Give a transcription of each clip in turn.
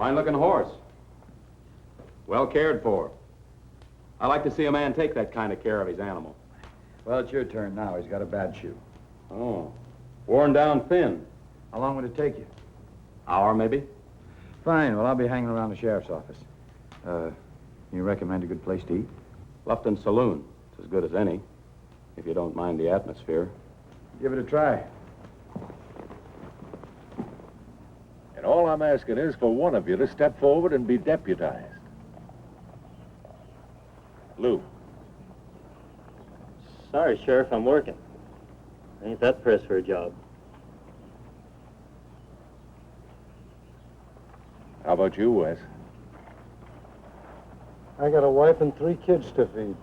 Fine-looking horse. Well cared for. I like to see a man take that kind of care of his animal. Well, it's your turn now. He's got a bad shoe. Oh. Worn down thin. How long would it take you? Hour, maybe? Fine. Well, I'll be hanging around the sheriff's office. You recommend a good place to eat? Lufton Saloon. It's as good as any, if you don't mind the atmosphere. Give it a try. And all I'm asking is for one of you to step forward and be deputized. Lou. Sorry, Sheriff, I'm working. Ain't that pressed for a job. How about you, Wes? I got a wife and 3 kids to feed.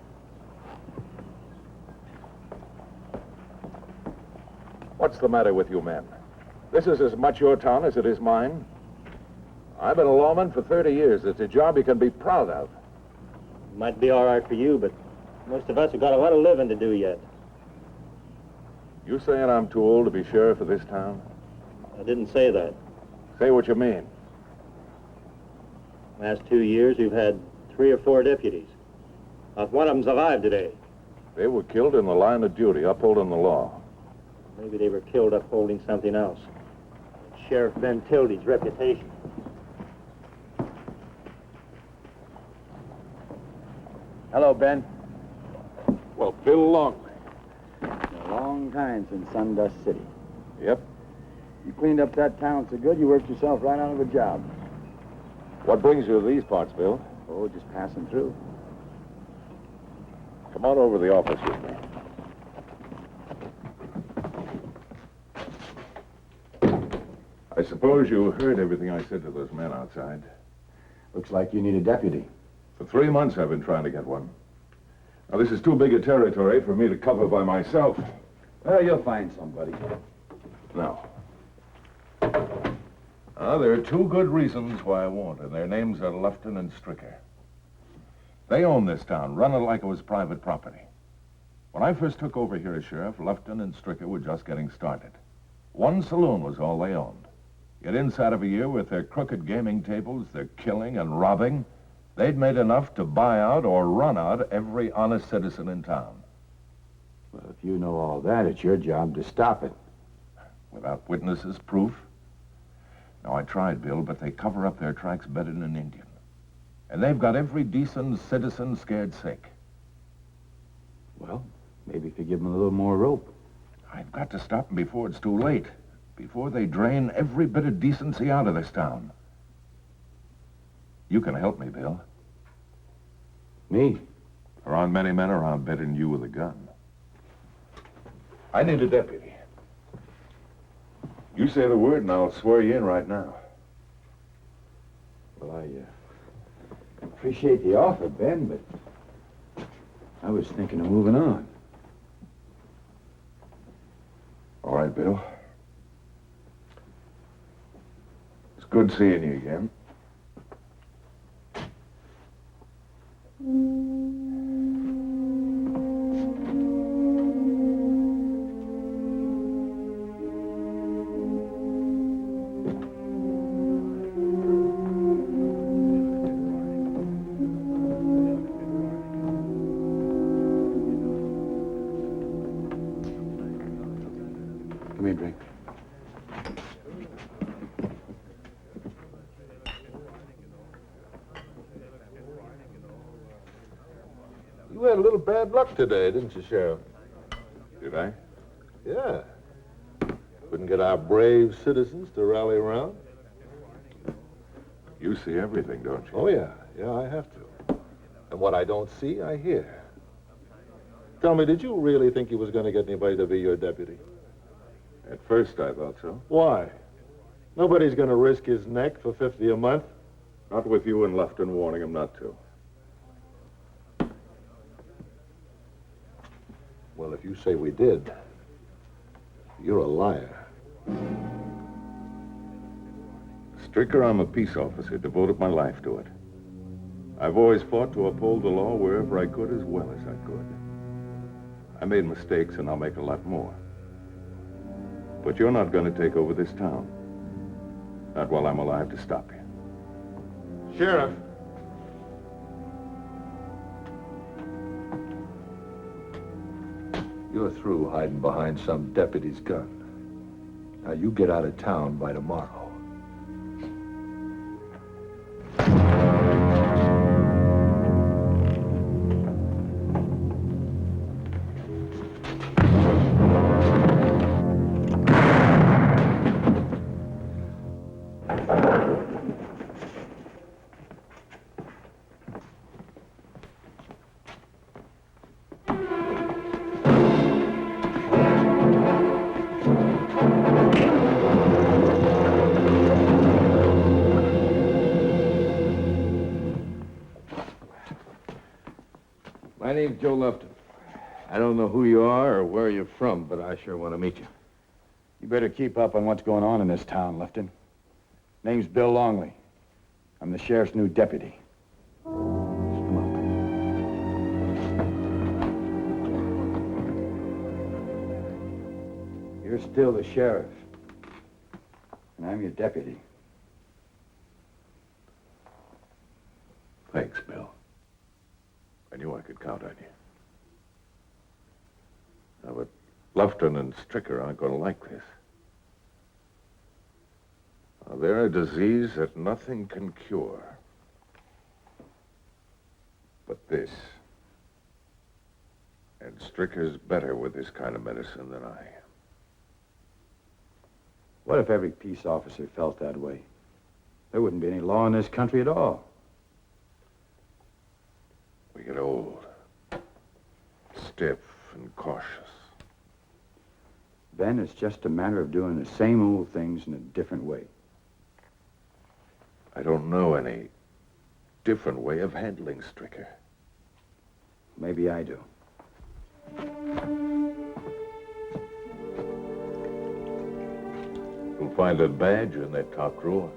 What's the matter with you men? This is as much your town as it is mine. I've been a lawman for 30 years. It's a job you can be proud of. Might be all right for you, but most of us have got a lot of living to do yet. You saying I'm too old to be sheriff of this town? I didn't say that. Say what you mean. Last 2 years, we've had 3 or 4 deputies. Not one of them's alive today. They were killed in the line of duty, upholding the law. Maybe they were killed upholding something else. Sheriff Ben Tildy's reputation. Hello, Ben. Well, Bill Longley. A long time since Sundust City. Yep. You cleaned up that town so good you worked yourself right out of a job. What brings you to these parts, Bill? Oh, just passing through. Come on over to the office with me. I suppose you heard everything I said to those men outside. Looks like you need a deputy. For 3 months I've been trying to get one. Now, this is too big a territory for me to cover by myself. Well, you'll find somebody. No. There are 2 good reasons why I won't, and their names are Lufton and Stricker. They own this town, run it like it was private property. When I first took over here as sheriff, Lufton and Stricker were just getting started. 1 saloon was all they owned. Yet inside of a year, with their crooked gaming tables, their killing and robbing, they'd made enough to buy out or run out every honest citizen in town. Well, if you know all that, it's your job to stop it. Without witnesses, proof? Now, I tried, Bill, but they cover up their tracks better than an Indian. And they've got every decent citizen scared sick. Well, maybe if you give them a little more rope. I've got to stop them before it's too late. Before they drain every bit of decency out of this town. You can help me, Bill. Me? There aren't many men around better than you with a gun. I need a deputy. You say the word and I'll swear you in right now. Well, I appreciate the offer, Ben, but I was thinking of moving on. All right, Bill. It's good seeing you again. Come here, Drake. You had a little bad luck today, didn't you, Sheriff? Did I? Yeah. Couldn't get our brave citizens to rally around. You see everything, don't you? Oh, yeah. Yeah, I have to. And what I don't see, I hear. Tell me, did you really think you was going to get anybody to be your deputy? At first, I thought so. Why? Nobody's going to risk his neck for $50 a month. Not with you and Lufton warning him not to. Well, if you say we did, you're a liar. Stricker, I'm a peace officer, devoted my life to it. I've always fought to uphold the law wherever I could as well as I could. I made mistakes, and I'll make a lot more. But you're not going to take over this town. Not while I'm alive to stop you. Sheriff. You're through hiding behind some deputy's gun. Now you get out of town by tomorrow. My name's Joe Lufton. I don't know who you are or where you're from, but I sure want to meet you. You better keep up on what's going on in this town, Lufton. Name's Bill Longley. I'm the sheriff's new deputy. Come on. You're still the sheriff, and I'm your deputy. Thanks, Bill. I knew I could count on you. Now, but Lufton and Stricker aren't going to like this. Now, they're a disease that nothing can cure. But this. And Stricker's better with this kind of medicine than I am. What if every peace officer felt that way? There wouldn't be any law in this country at all. We get old, stiff and cautious. Ben, it's just a matter of doing the same old things in a different way. I don't know any different way of handling Stricker. Maybe I do. You'll find a badge in that top drawer.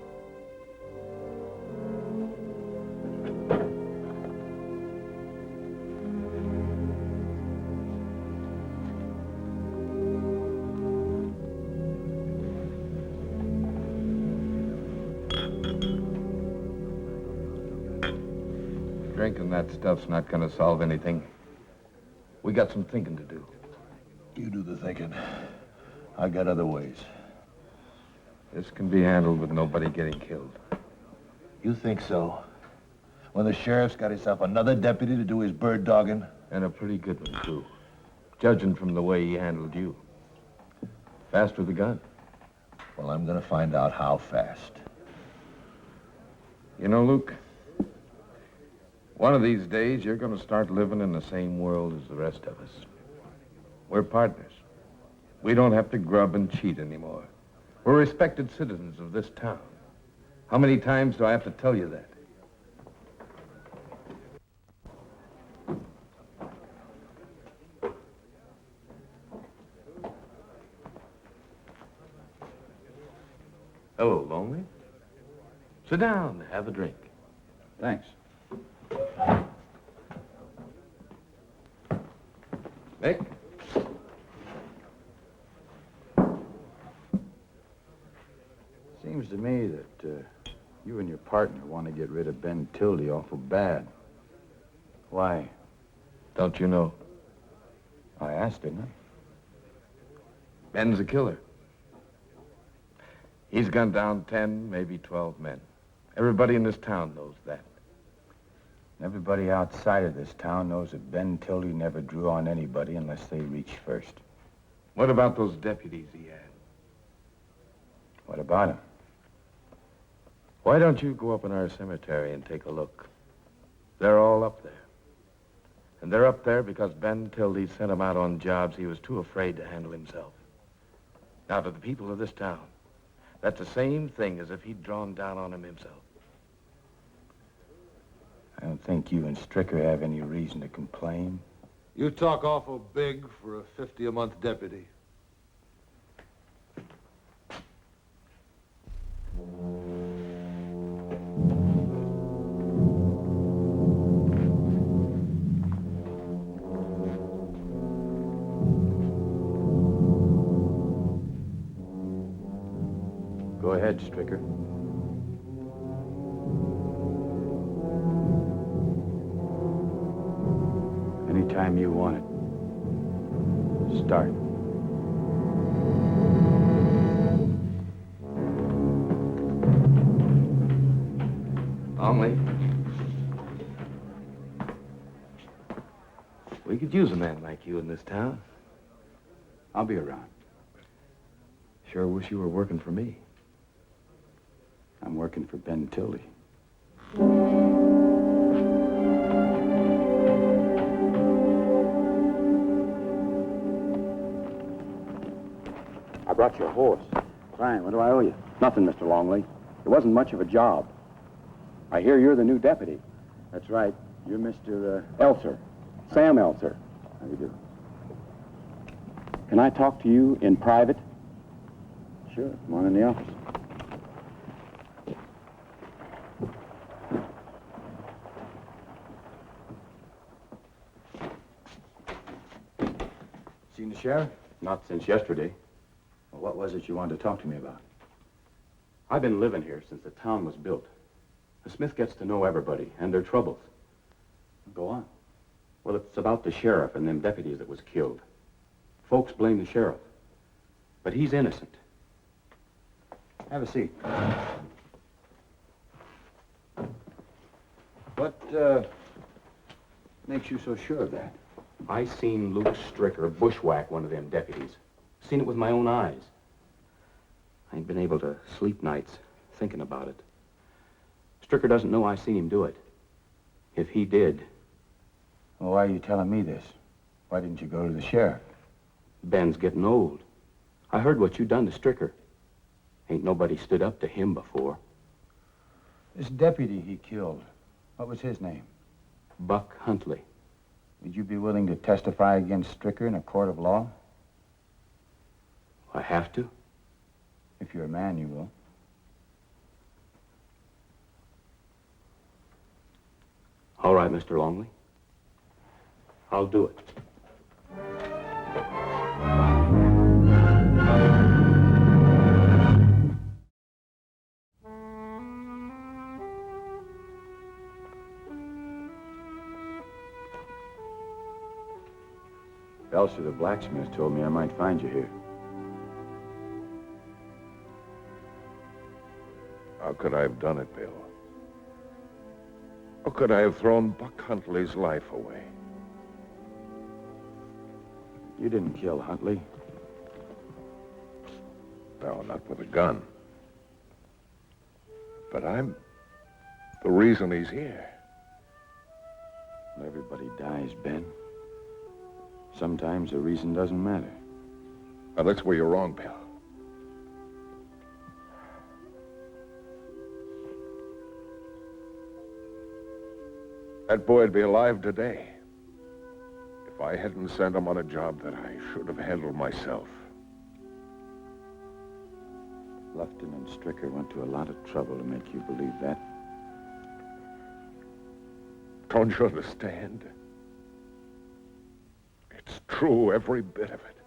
Drinking that stuff's not going to solve anything. We got some thinking to do. You do the thinking. I got other ways. This can be handled with nobody getting killed. You think so? When the sheriff's got himself another deputy to do his bird dogging? And a pretty good one, too. Judging from the way he handled you. Fast with the gun. Well, I'm gonna find out how fast. You know, Luke, one of these days you're going to start living in the same world as the rest of us. We're partners. We don't have to grub and cheat anymore. We're respected citizens of this town. How many times do I have to tell you that? Hello, Longley. Sit down, have a drink. Thanks. Nick? Seems to me that you and your partner want to get rid of Ben Tildy awful bad. Why? Don't you know? I asked, didn't I? Ben's a killer. He's gunned down 10, maybe 12 men. Everybody in this town knows that. Everybody outside of this town knows that Ben Tildy never drew on anybody unless they reached first. What about those deputies he had? What about him? Why don't you go up in our cemetery and take a look? They're all up there. And they're up there because Ben Tildy sent them out on jobs he was too afraid to handle himself. Now, to the people of this town, that's the same thing as if he'd drawn down on him himself. I don't think you and Stricker have any reason to complain. You talk awful big for a 50-a-month deputy. Go ahead, Stricker. Anytime you want it. Start. Longley. We could use a man like you in this town. I'll be around. Sure wish you were working for me. I'm working for Ben Tildy. I brought you a horse. Fine. What do I owe you? Nothing, Mr. Longley. It wasn't much of a job. I hear you're the new deputy. That's right. You're Mr. Elser. Sam Elser. How do you do? Can I talk to you in private? Sure. Come on in the office. Seen the sheriff? Not since yesterday. Well, what was it you wanted to talk to me about? I've been living here since the town was built. The Smith gets to know everybody and their troubles. Go on. Well, it's about the sheriff and them deputies that was killed. Folks blame the sheriff, but he's innocent. Have a seat. What makes you so sure of that? I seen Luke Stricker bushwhack one of them deputies. Seen it with my own eyes. I ain't been able to sleep nights thinking about it. Stricker doesn't know I seen him do it. If he did, Well, why are you telling me this? Why didn't you go to the sheriff? Ben's getting old. I heard what you done to Stricker. Ain't nobody stood up to him before. This deputy he killed, what was his name? Buck Huntley. Would you be willing to testify against Stricker in a court of law? I have to. If you're a man, you will. All right, Mr. Longley. I'll do it. Elsie, the blacksmith, told me I might find you here. How could I have done it, Bill? How could I have thrown Buck Huntley's life away? You didn't kill Huntley. No, not with a gun. But I'm the reason he's here. Everybody dies, Ben. Sometimes the reason doesn't matter. Now, that's where you're wrong, Bill. That boy'd be alive today if I hadn't sent him on a job that I should have handled myself. Lufton and Stricker went to a lot of trouble to make you believe that. Don't you understand? It's true, every bit of it.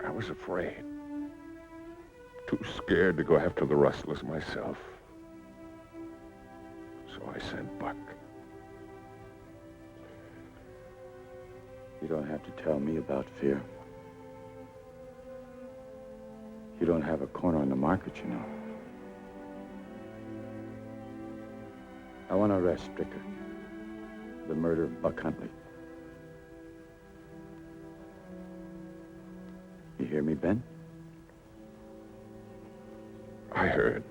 I was afraid. Too scared to go after the rustlers myself. So I sent Buck. You don't have to tell me about fear. You don't have a corner on the market, you know. I want to arrest Stricker. The murder of Buck Huntley. You hear me, Ben? I heard.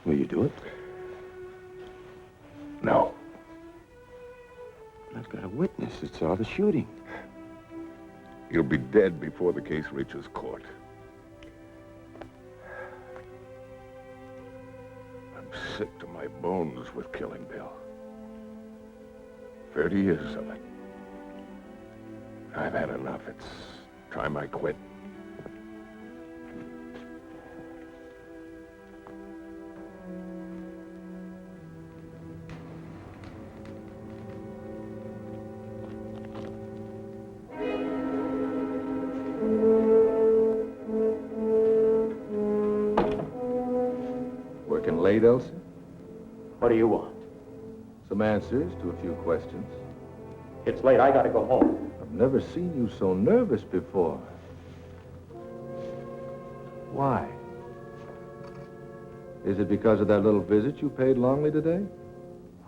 Will you do it? No. I've got a witness that saw the shooting. You'll be dead before the case reaches court. I'm sick to my bones with killing Bill. 30 years of it. I've had enough. It's time I quit. late, Elsie? What do you want? Some answers to a few questions. It's late. I gotta go home. I've never seen you so nervous before. Why? Is it because of that little visit you paid Longley today?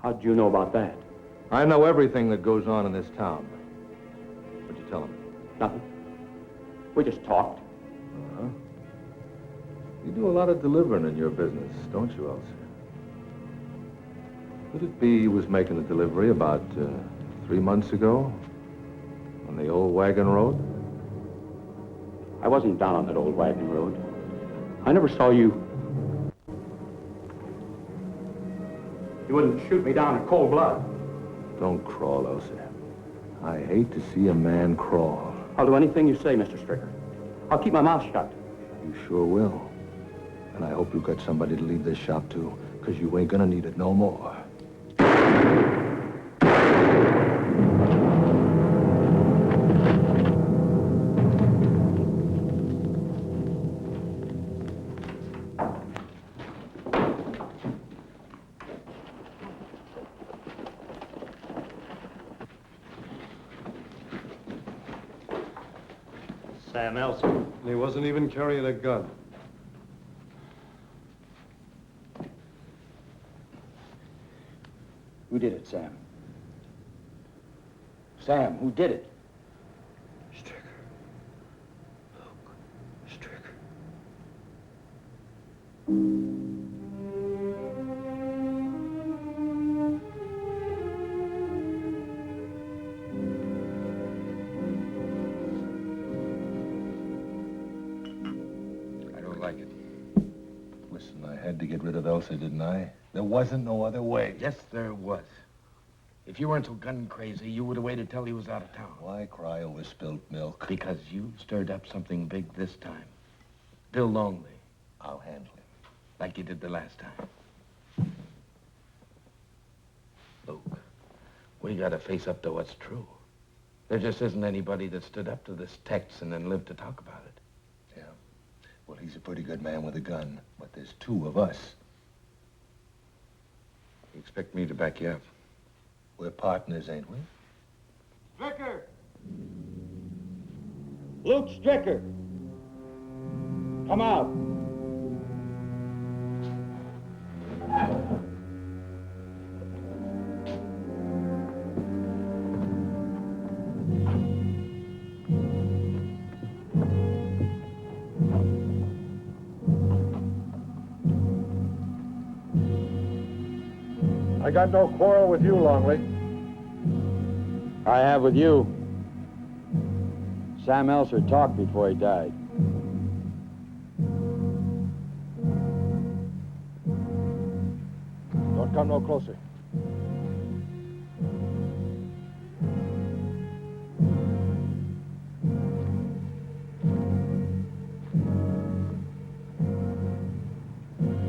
How'd you know about that? I know everything that goes on in this town. What'd you tell him? Nothing. We just talked. Uh-huh. You do a lot of delivering in your business, don't you, Elsie? Could it be he was making a delivery about 3 months ago on the old wagon road? I wasn't down on that old wagon road. I never saw you. You wouldn't shoot me down in cold blood. Don't crawl, Elsie. I hate to see a man crawl. I'll do anything you say, Mr. Stricker. I'll keep my mouth shut. You sure will. And I hope you got somebody to lead this shop to, because you ain't gonna need it no more. Sam Elser. He wasn't even carrying a gun. Who did it, Sam? Sam, who did it? Stricker. Luke. Stricker. I don't like it. Listen, I had to get rid of Elsa, didn't I? There wasn't no other way. Yes, there was. If you weren't so gun crazy, you would have waited till he was out of town. Why cry over spilt milk? Because you stirred up something big this time. Bill Longley, I'll handle him. like you did the last time. Luke, we gotta face up to what's true. There just isn't anybody that stood up to this Texan and lived to talk about it. Yeah. Well, he's a pretty good man with a gun, but there's 2 of us. You expect me to back you up? We're partners, ain't we? Stricker! Luke Stricker! Come out! I got no quarrel with you, Longley. I have with you. Sam Elser talked before he died. Don't come no closer.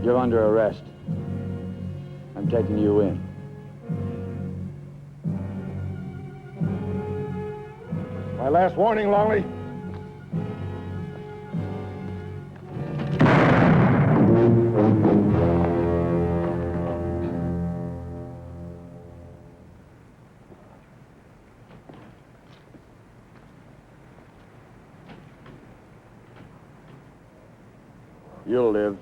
You're under arrest. I'm taking you in. My last warning, Longley. You'll live.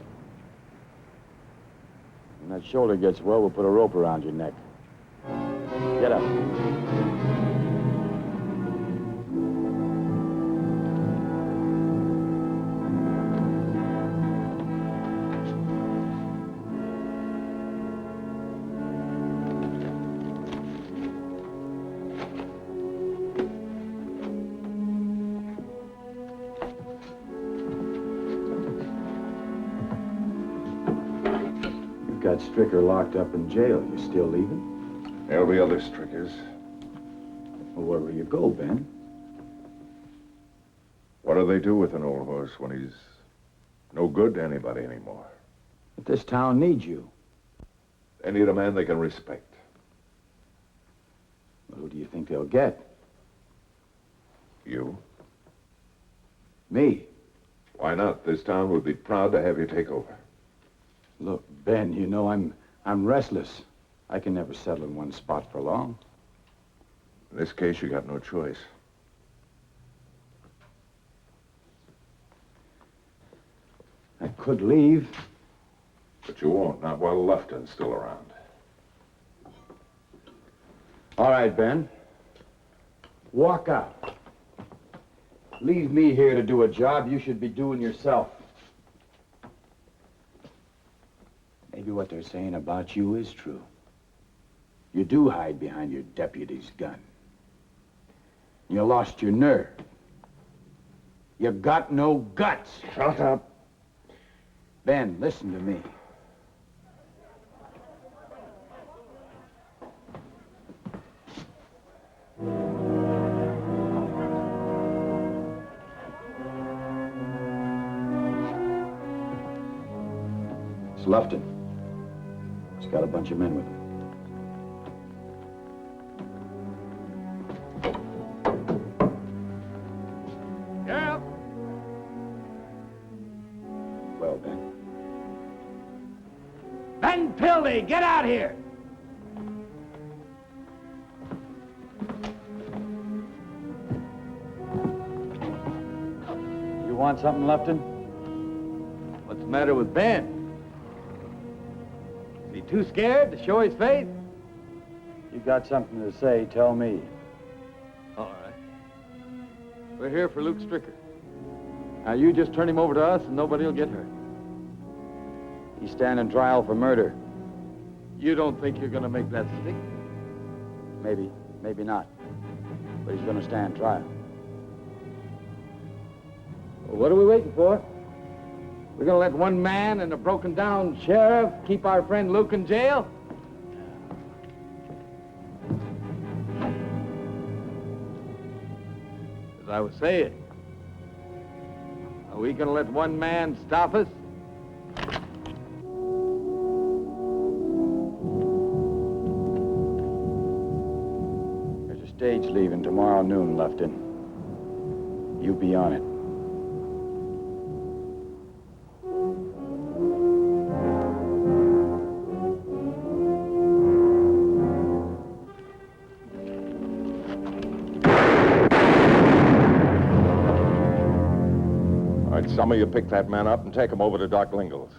When that shoulder gets well, we'll put a rope around your neck. Get up. Got Stricker locked up in jail. You still leaving? There'll be other Strickers. Well, where will you go, Ben? What do they do with an old horse when he's no good to anybody anymore? But this town needs you. They need a man they can respect. Well, who do you think they'll get? You? Me. Why not? This town would be proud to have you take over. Look, Ben, you know I'm restless. I can never settle in one spot for long. In this case, you got no choice. I could leave. But you won't, not while Lufton's still around. All right, Ben. Walk out. Leave me here to do a job you should be doing yourself. Maybe what they're saying about you is true. You do hide behind your deputy's gun. You lost your nerve. You got no guts. Shut up. Ben, listen to me. It's Lufton. He's got a bunch of men with him. Yeah. Well, Ben. Ben Pildy, get out here! You want something, Lufton? What's the matter with Ben? Is he too scared to show his face? You got something to say, tell me. All right. We're here for Luke Stricker. Now, you just turn him over to us and nobody will get hurt. He's standing trial for murder. You don't think you're going to make that stick? Maybe, maybe not. But he's gonna stand trial. Well, what are we waiting for? We're going to let one man and a broken-down sheriff keep our friend Luke in jail? As I was saying, are we going to let one man stop us? There's a stage leaving tomorrow noon, Lufton. You be on it. All right, some of you pick that man up and take him over to Doc Lingle's.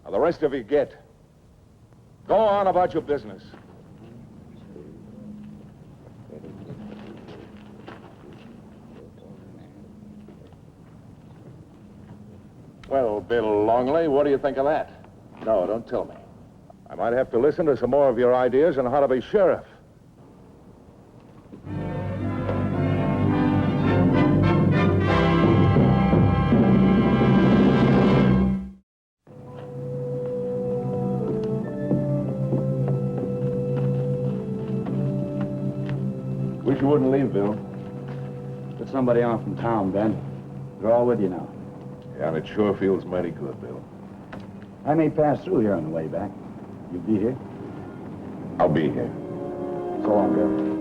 Now, the rest of you get. Go on about your business. Well, Bill Longley, what do you think of that? No, don't tell me. I might have to listen to some more of your ideas on how to be sheriff. Wish you wouldn't leave, Bill. Put somebody on from town, Ben. They're all with you now. Yeah, and it sure feels mighty good, Bill. I may pass through here on the way back. You'll be here? I'll be here. So long, Bill.